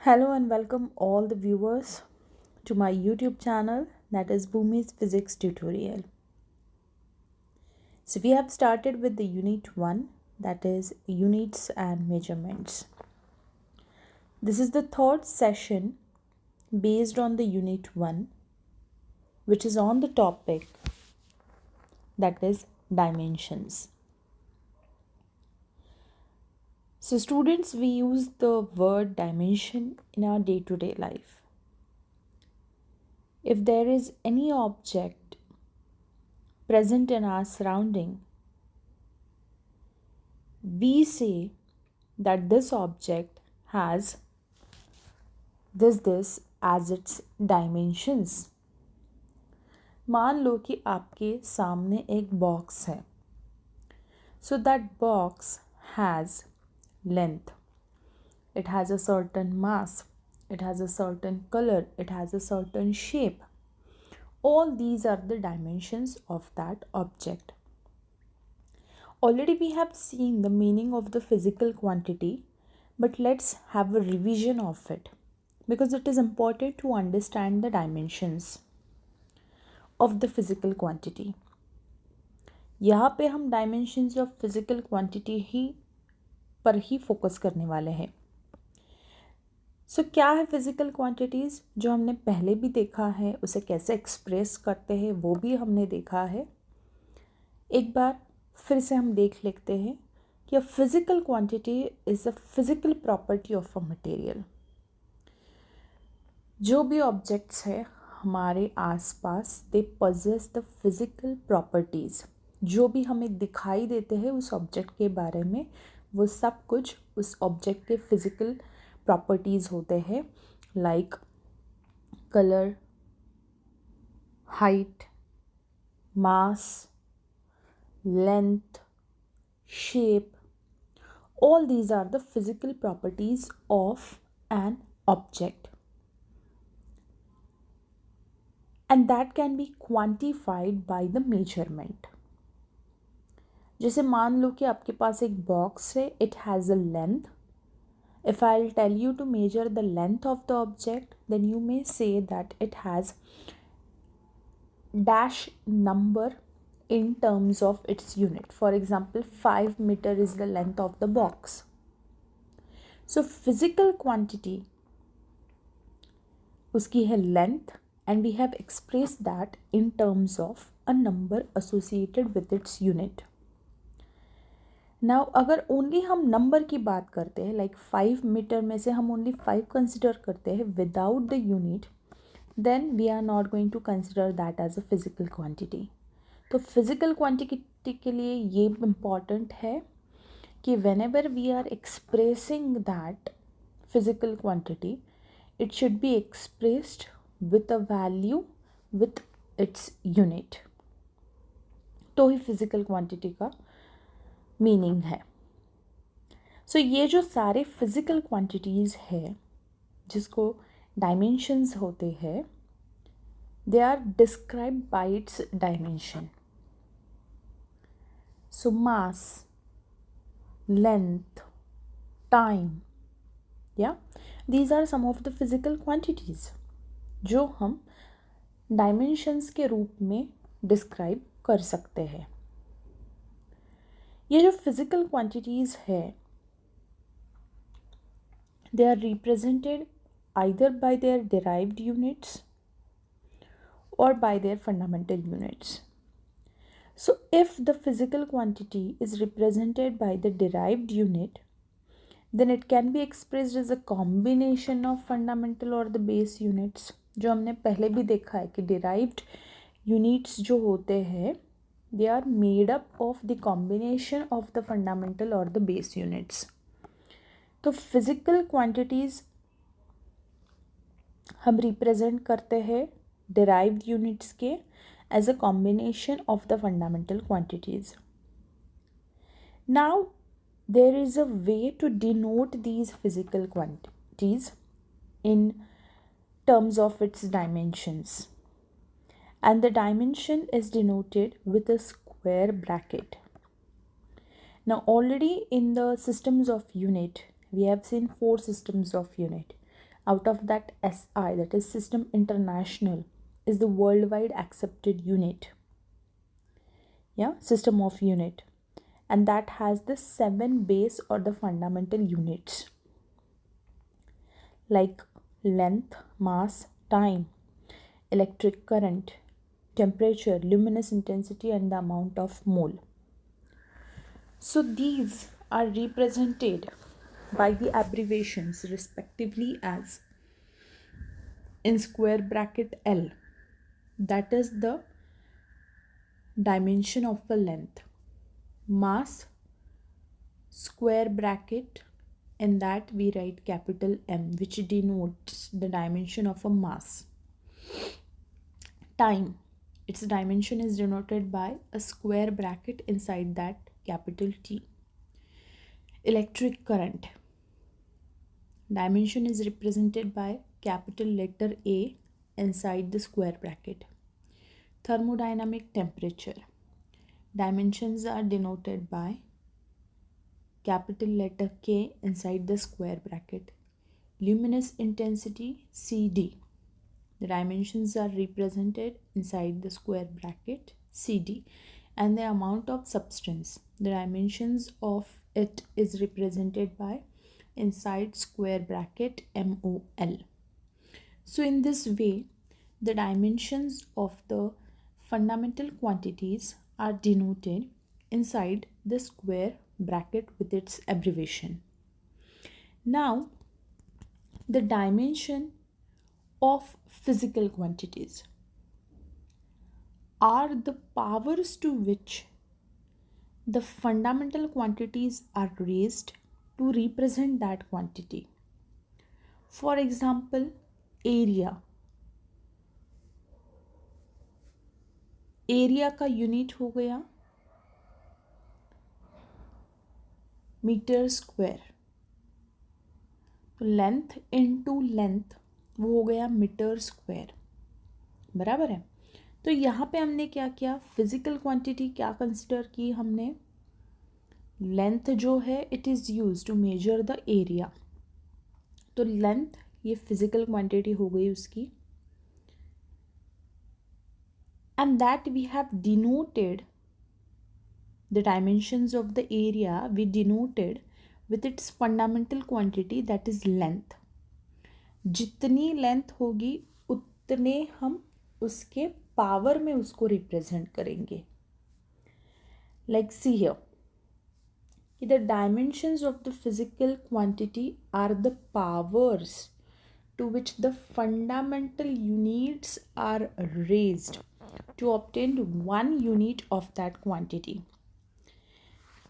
Hello and welcome all the viewers to my YouTube channel, that is Bhumi's Physics Tutorial. So we have started with the unit 1, that is units and measurements. This is the third session based on the unit 1, which is on the topic that is dimensions. So students, we use the word dimension in our day-to-day life. If there is any object present in our surrounding, we say that this object has this as its dimensions. मान लो कि आपके सामने एक box है. So that box has length. It has a certain mass. It has a certain color. It has a certain shape. All these are the dimensions of that object. Already we have seen the meaning of the physical quantity, but let's have a revision of it because it is important to understand the dimensions of the physical quantity. यहाँ पे हम dimensions of physical quantity पर ही focus करने वाले हैं. सो क्या है physical quantities? जो हमने पहले भी देखा है, उसे कैसे एक्सप्रेस करते हैं वो भी हमने देखा है. एक बार फिर से हम देख लेते हैं कि a physical quantity is a physical property of a material. जो भी ऑब्जेक्ट्स है हमारे आसपास, they possess the physical properties. जो भी हमें दिखाई देते हैं उस ऑब्जेक्ट के बारे में, वो सब कुछ उस ऑब्जेक्ट के फिजिकल प्रॉपर्टीज़ होते हैं, like colour, height, mass, length, shape. All these are the physical properties of an object, and that can be quantified by the measurement. जैसे मान लो कि आपके पास एक बॉक्स है, it has a length. If I'll tell you to measure the length of the object, then you may say that it has dash number in terms of its unit. For example, 5 meter is the length of the box. So physical quantity उसकी है length, and we have expressed that in terms of a number associated with its unit. Now अगर only हम number की बात करते हैं, like 5 meter में से हम only 5 consider करते हैं without the unit, then we are not going to consider that as a physical quantity. तो फिजिकल क्वांटिटी के लिए ये इम्पॉर्टेंट है कि whenever we are expressing that physical quantity, it should be expressed with a value with its unit. तो ही physical quantity का meaning है. सो ये जो सारे फिजिकल क्वांटिटीज़ है जिसको डायमेंशंस होते हैं, they are described by its dimension. So mass, length, time, yeah, these are some of the physical quantities जो हम dimensions के रूप में describe कर सकते हैं. ये जो physical quantities है, they are represented either by their derived units or by their fundamental units. So if the physical quantity is represented by the derived unit, then it can be expressed as a combination of fundamental or the base units. जो हमने पहले भी देखा है कि derived units जो होते हैं, they are made up of the combination of the fundamental or the base units. तो physical quantities हम represent करते हैं derived units के as a combination of the fundamental quantities. Now there is a way to denote these physical quantities in terms of its dimensions, and the dimension is denoted with a square bracket. Now already in the systems of unit we have seen 4 systems of unit. Out of that, SI, that is System International, is the worldwide accepted unit. Yeah, system of unit. And that has the 7 base or the fundamental units like length, mass, time, electric current, temperature, luminous intensity, and the amount of mole. So these are represented by the abbreviations respectively as in square bracket L, that is the dimension of the length, mass, square bracket, in that we write capital M, which denotes the dimension of a mass. Time, its dimension is denoted by a square bracket inside that capital T. Electric current, dimension is represented by capital letter A inside the square bracket. Thermodynamic temperature, dimensions are denoted by capital letter K inside the square bracket. Luminous intensity, CD, the dimensions are represented inside the square bracket CD. And the amount of substance, the dimensions of it is represented by inside square bracket MOL. So in this way, the dimensions of the fundamental quantities are denoted inside the square bracket with its abbreviation. Now, the dimension of physical quantities are the powers to which the fundamental quantities are raised to represent that quantity. For example, area. Area का unit हो गया metre square, तो length into length वो हो गया metre square, बराबर है। तो यहाँ पे हमने क्या किया, फिजिकल क्वांटिटी क्या कंसिडर की हमने, लेंथ जो है it is use to measure the area, तो लेंथ ये फिजिकल क्वांटिटी हो गई उसकी, and that we have denoted the dimensions of the area, we denoted with its fundamental quantity, that is length. जितनी लेंथ होगी उतने हम उसके पावर में उसको रिप्रेजेंट करेंगे. Like see here, the dimensions of the physical quantity are the powers to which the fundamental units are raised to obtain 1 unit of that quantity.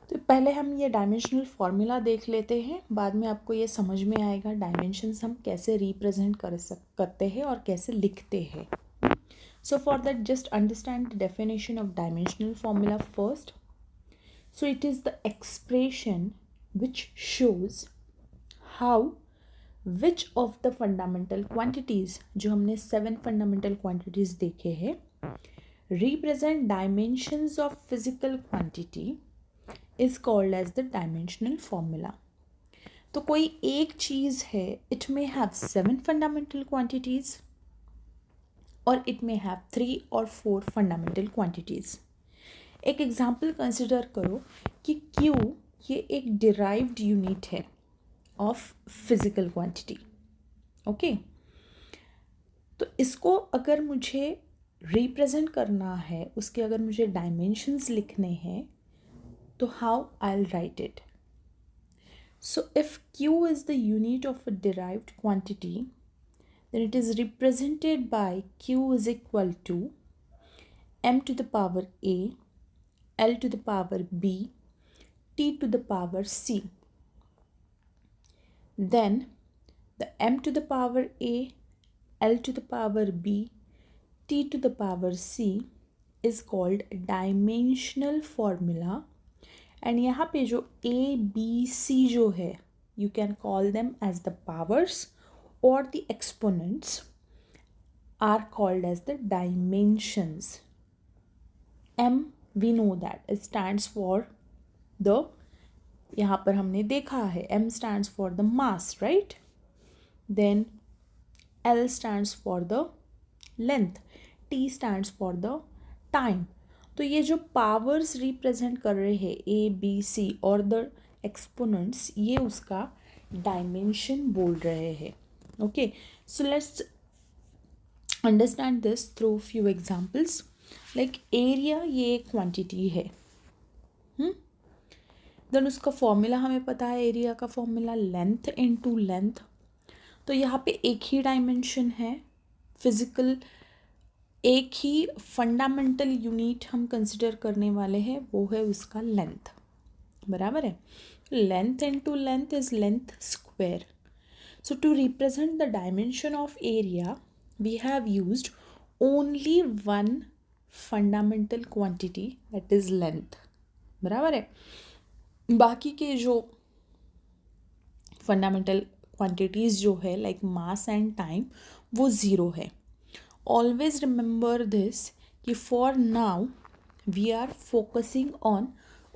तो पहले हम ये डायमेंशनल फॉर्मूला देख लेते हैं, बाद में आपको ये समझ में आएगा डायमेंशंस हम कैसे रिप्रेजेंट करते हैं और कैसे लिखते हैं. So for that just understand the definition of dimensional formula first. So it is the expression which shows how which of the fundamental quantities, जो हमने 7 फंडामेंटल क्वांटिटीज़ देखे हैं, represent dimensions of physical quantity is called as the dimensional formula. तो कोई एक चीज़ है, it may have 7 fundamental quantities और it may have 3 or 4 fundamental quantities. एक एग्जाम्पल कंसिडर करो कि Q ये एक derived unit है of physical quantity. ओके, तो इसको अगर मुझे रिप्रेजेंट करना है, उसके अगर मुझे डायमेंशंस लिखने हैं, तो how I will write it. So if Q is the unit of a derived quantity, then it is represented by Q is equal to m to the power a, l to the power b, t to the power c. Then the m to the power a, l to the power b, t to the power c is called dimensional formula. and यहाँ पे जो a b c जो है, you can call them as the powers or the exponents, are called as the dimensions. m we know that it stands for the, यहाँ पर हमने देखा है m stands for the mass, right? Then L stands for the length, T stands for the time. तो ये जो powers represent कर रहे हैं A B C और द एक्सपोनेंट्स, ये उसका डायमेंशन बोल रहे हैं. Okay, so let's understand this through few examples. Like area ये एक क्वांटिटी है. देन उसका फॉर्मूला हमें पता है, एरिया का फॉर्मूला लेंथ इनटू लेंथ. तो यहाँ पे एक ही डायमेंशन है फिजिकल, एक ही फंडामेंटल यूनिट हम कंसिडर करने वाले हैं, वो है उसका लेंथ. बराबर है. Length into length is length square. So to represent the dimension of area we have used only one fundamental quantity, that is length. बराबर है. बाकी के जो फंडामेंटल क्वांटिटीज़ जो है लाइक मास एंड टाइम, वो ज़ीरो है. ऑलवेज रिमेंबर दिस कि for now we are focusing on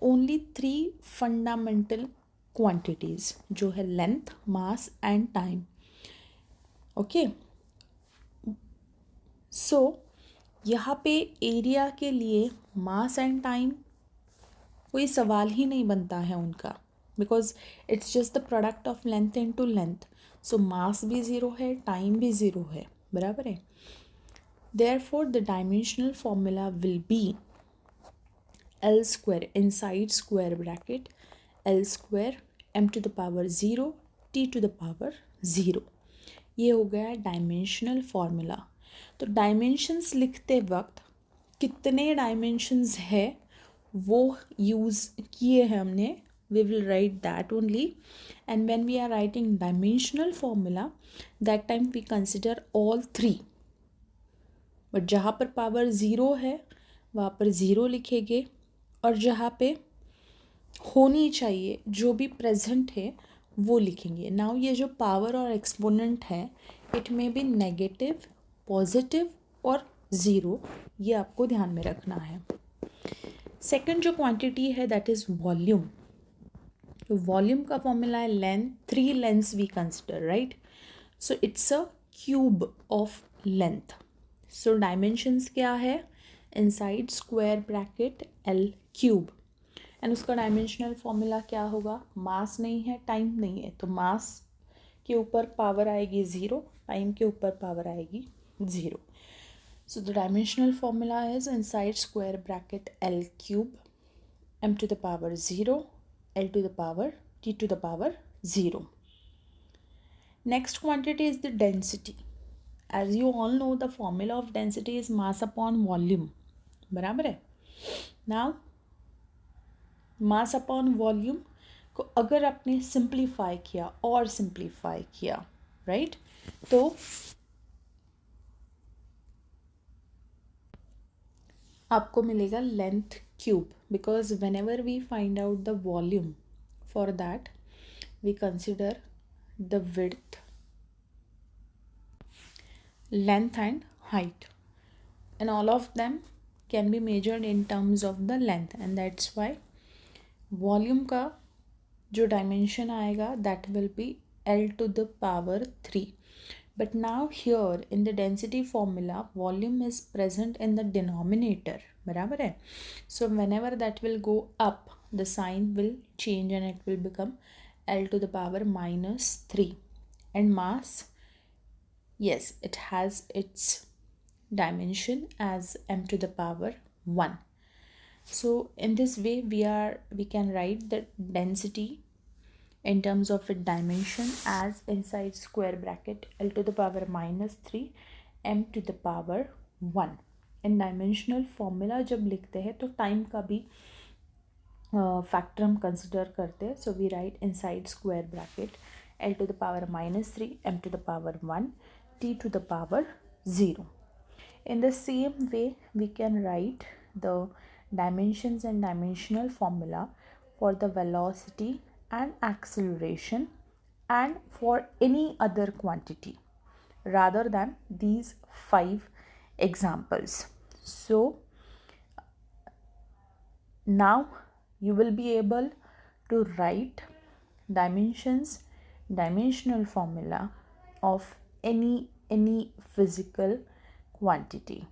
only 3 fundamental quantities जो है length, mass and time. Okay, so यहाँ पे एरिया के लिए मास एंड टाइम कोई सवाल ही नहीं बनता है उनका, because it's just the product of length into length. So mass भी ज़ीरो है, टाइम भी ज़ीरो है. बराबर है. Therefore the dimensional formula will be L square inside square bracket L square m to the power 0 t to the power 0. ये हो गया dimensional formula. तो डायमेंशंस लिखते वक्त कितने डायमेंशंस है वो यूज़ किए हैं हमने. We will write that only, and when we are writing dimensional formula that time we consider all 3. But जहाँ पर पावर 0 है वहाँ पर 0 लिखेंगे, और जहाँ पे होनी चाहिए जो भी प्रेजेंट है वो लिखेंगे. नाउ ये जो पावर और एक्सपोनेंट है, इट में भी नेगेटिव, पॉजिटिव और ज़ीरो, ये आपको ध्यान में रखना है. सेकंड जो क्वांटिटी है दैट इज़ वॉल्यूम. तो वॉल्यूम का फॉर्मूला है length, 3 lengths we consider, right. So it's a cube of length. So dimensions क्या है, inside square bracket L cube, and उसका डायमेंशनल फॉर्मूला क्या होगा, मास नहीं है, टाइम नहीं है, तो मास के ऊपर पावर आएगी 0, टाइम के ऊपर पावर आएगी 0. So the dimensional formula is inside square bracket L cube m to the power 0 L to the power t to the power 0. Next quantity is the density. As you all know, the formula of density is mass upon volume. बराबर है. Now mass upon volume को अगर आपने simplify किया और simplify किया, right, तो आपको मिलेगा length cube, because whenever we find out the volume for that we consider the width, length and height, and all of them can be measured in terms of the length, and that's why volume का जो dimension आएगा that will be L to the power 3. But now here in the density formula volume is present in the denominator. बराबर है. So whenever that will go up the sign will change and it will become L to the power minus 3. And mass, yes, it has its dimension as m to the power 1. So in this way we can write the density in terms of its dimension as inside square bracket L to the power minus 3 m to the power 1. In dimensional formula जब लिखते हैं तो time का भी factor हम consider करते हैं. So we write inside square bracket L to the power minus 3 m to the power 1 t to the power 0. In the same way we can write the dimensions and dimensional formula for the velocity and acceleration and for any other quantity rather than these 5 examples. So now you will be able to write dimensions, dimensional formula of any any physical quantity.